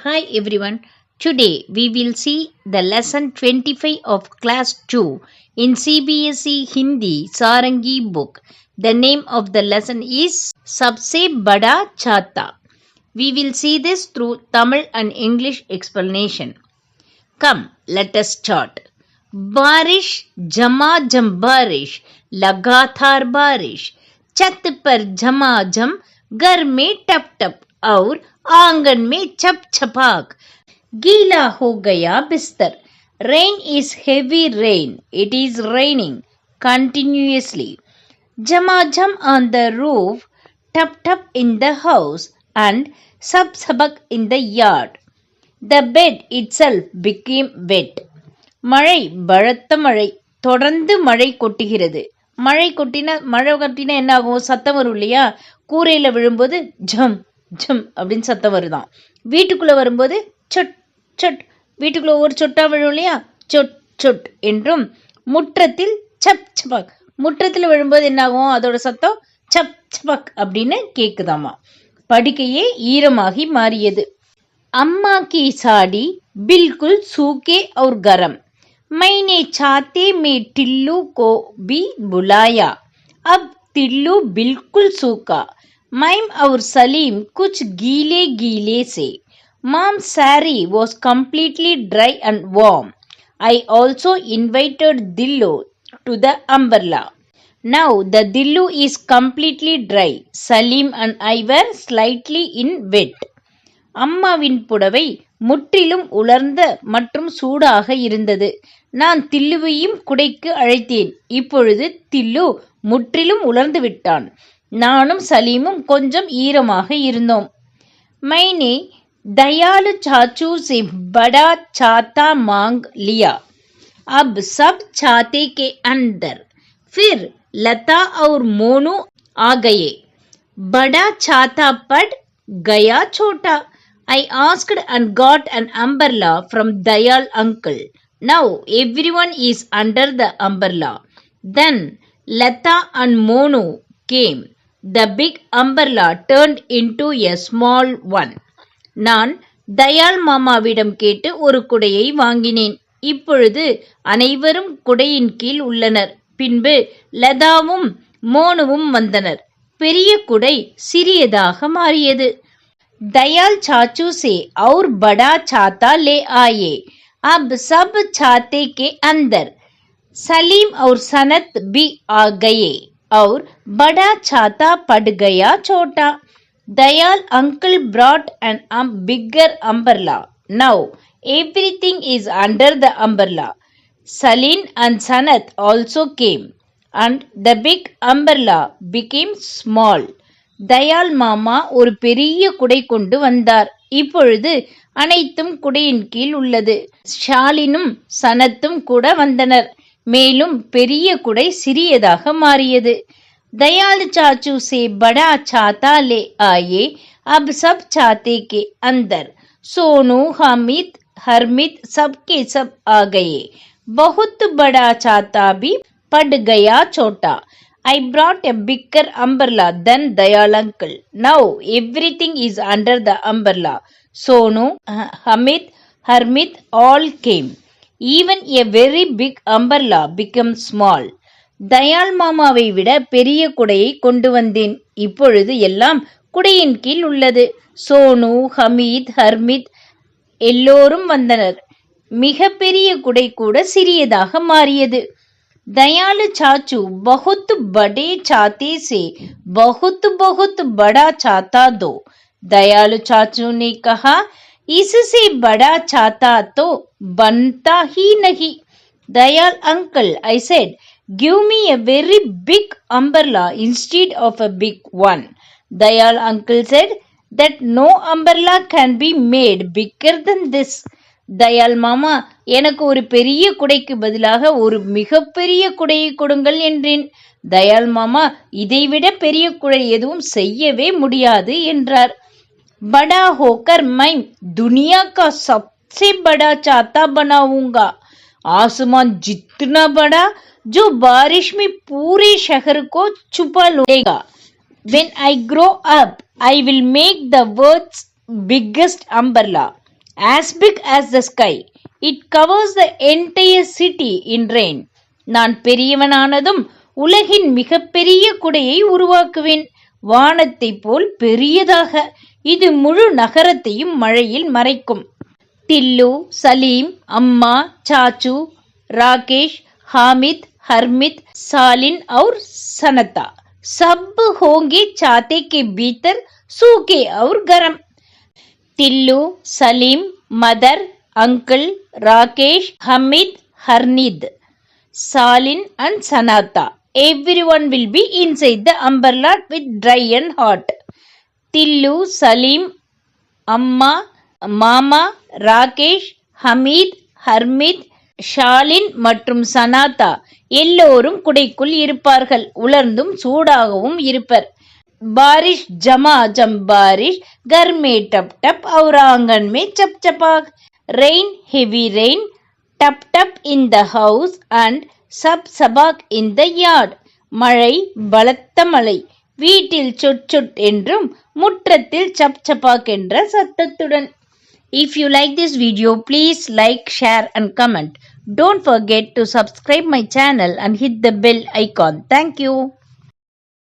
Hi everyone. Today we will see the lesson 25 of class 2 in CBSE Hindi Sarangi book. The name of the lesson is Sabse Bada Chata. We will see this through Tamil and English explanation. Come, let us start. बारिश झमाझम बारिश लगातार बारिश छत पर झमाझम घर में टप टप और आंगन में छप छपाक गीला हो गया बिस्तर. Rain is heavy rain. It is raining continuously. Jamajam on the roof, tup tup in the house, and sab sabak in the yard. The bed itself became wet. மழை பலத்த மழை, தொடர்ந்து மழை கொட்டுகிறது. மழை கொட்டினா என்ன ஆகும்? சத்தம் வரும் இல்லையா? கூரையில விழும்போது ஜம் ஜம் அப்படின்னு சத்தம் வருதான். வீட்டுக்குள்ள வரும்போது சொட் சொட், வீட்டுக்குள்ள ஒரு சொட்டா விழும் இல்லையா? சொட் சொட் என்றும். முற்றத்தில் சப் சபக், முற்றத்தில் விழும்போது என்ன ஆகும்? அதோட சத்தம் சப் சபக் அப்படின்னு கேக்குதாமா. படுக்கையே ஈரமாகி மாறியது. அம்மா கி சாடி बिल्कुल सूखे और गरम. मैंने छाते में टिल्लू को भी बुलाया. अब टिल्लू बिल्कुल सूखा. मैम और सलीम कुछ गीले गीले से. Mom's saree was completely dry and warm. I also invited Dillu to the umbrella. Now the Dillu is completely dry. Salim and I were slightly in wet. அம்மாவின் புடவை முற்றிலும் உலர்ந்த மற்றும் சூடாக இருந்தது. நான் தில்லுவையும் குடைக்கு அழைத்தேன். இப்பொழுது தில்லு முற்றிலும் உலர்ந்து விட்டான். நானும் சலீமும் கொஞ்சம் ஈரமாக இருந்தோம். मैंने दयालु चाचू से बड़ा छाता मांग लिया. अब सब छाते के अंदर. फिर लता और मोनू आ गए. बड़ा छाता पड़ गया छोटा. I asked and got an umbrella from Dayal uncle. Now everyone is under the umbrella. Then Lata and Monu came. The big umbrella turned into a small one. நான் தயால் மாமாவிடம் கேட்டு ஒரு குடையை வாங்கினேன். இப்பொழுது அனைவரும் குடையின் கீழ் உள்ளனர். பின்பு லதாவும் மோனுவும் வந்தனர். பெரிய குடை சிறியதாக மாறியது. दयाल चाचू से और बड़ा छाता ले आए. अब सब छाते के अंदर. सलीम और सनत भी आ गए और बड़ा छाता पड़ गया छोटा. Dayal uncle brought an bigger umbrella. Now everything is under the umbrella. Salim and Sanat also came and the big umbrella became small. Dayal மாமா ஒரு பெரிய குடை கொண்டு வந்தார். இப்பொழுது அனைத்தும் குடையின் கீழ் உள்ளது. ஷாலினும் சனத்தும் கூட வந்தனர். மேலும் பெரிய குடை சிறியதாக மாறியது. दयाल चाचू से बड़ा छाता ले आए. अब सब छाते के अंदर. सोनू हामिद हरमित सबके सब आ गए. बहुत बड़ा छाता भी पड़ गया छोटा. I brought a bigger umbrella than Dayal uncle. Now everything is under the umbrella. Sonu, Hamid, Harmit all came. Even a very big umbrella became small. Dayal மாமாவை விட பெரிய குடையை கொண்டு வந்தேன். இப்பொழுது எல்லாம் குடையின் கீழ் உள்ளது. சோனு, ஹமீத், ஹர்மித் எல்லோரும் வந்தனர். மிக பெரிய குடை கூட சிறியதாக மாறியது. दयालु चाचू बहुत बड़े छाते से बहुत बहुत बड़ा छाता दो. दयालु चाचू ने कहा, इससे बड़ा छाता तो बनता ही नहीं. Dayal uncle, I said, give me a very big umbrella instead of a big one. Dayal uncle said that no umbrella can be made bigger than this. Dayal மாமா, எனக்கு ஒரு பெரிய குடைக்கு பதிலாக ஒரு மிகப்பெரிய குடையை கொடுங்கள் என்றேன். தயால் மாமா, இதைவிட பெரிய குடை எதுவும் செய்யவே முடியாது என்றார். बड़ा होकर मैं दुनिया का सबसे बड़ा छाता बनाऊंगा. आसमान जितना बड़ा जो बारिश में पूरे शहर को छुपा लेगा. When I grow up, I will make the world's biggest umbrella. as big as the sky. It covers the entire city in rain. நான் பெரியவனானதும் உலகின் மிகப்பெரிய குடையை உருவாக்குவேன். வானத்தைப் போல் பெரியதாக. இது முழு நகரத்தையும் மழையில் மறைக்கும். டில்லு, சலீம், அம்மா, சாச்சு, ராகேஷ், हामिद, हरमित, सालिन और सनता सब होंगे छाते के भीतर सूखे और गर्म. Tillu, Salim, mother, uncle, Rakesh, Hamid, Harneed, Salin and Sanata. Everyone will be inside the umbrella with dry and hot. Tillu, Salim, Amma, Mama, Rakesh, Hamid, Harmid, Shalin மற்றும் சனாதா எல்லோரும் குடைக்குள் இருப்பார்கள். உலர்ந்தும் சூடாகவும் இருப்பர். பாரிஷ் ஜமா ஜம் பாரிஷ் घर में टप टप और आंगन में चप चपाक. Rain, heavy rain, टप टप in the house and சப் சபாக் in the yard. மழை, பலத்த மழை, வீட்டில் சொட் சொட் என்றும் முற்றத்தில் சப் சபாக் என்ற சத்தத்துடன். If you like this video, please like, share and comment. Don't forget to subscribe my channel and hit the bell icon. Thank you.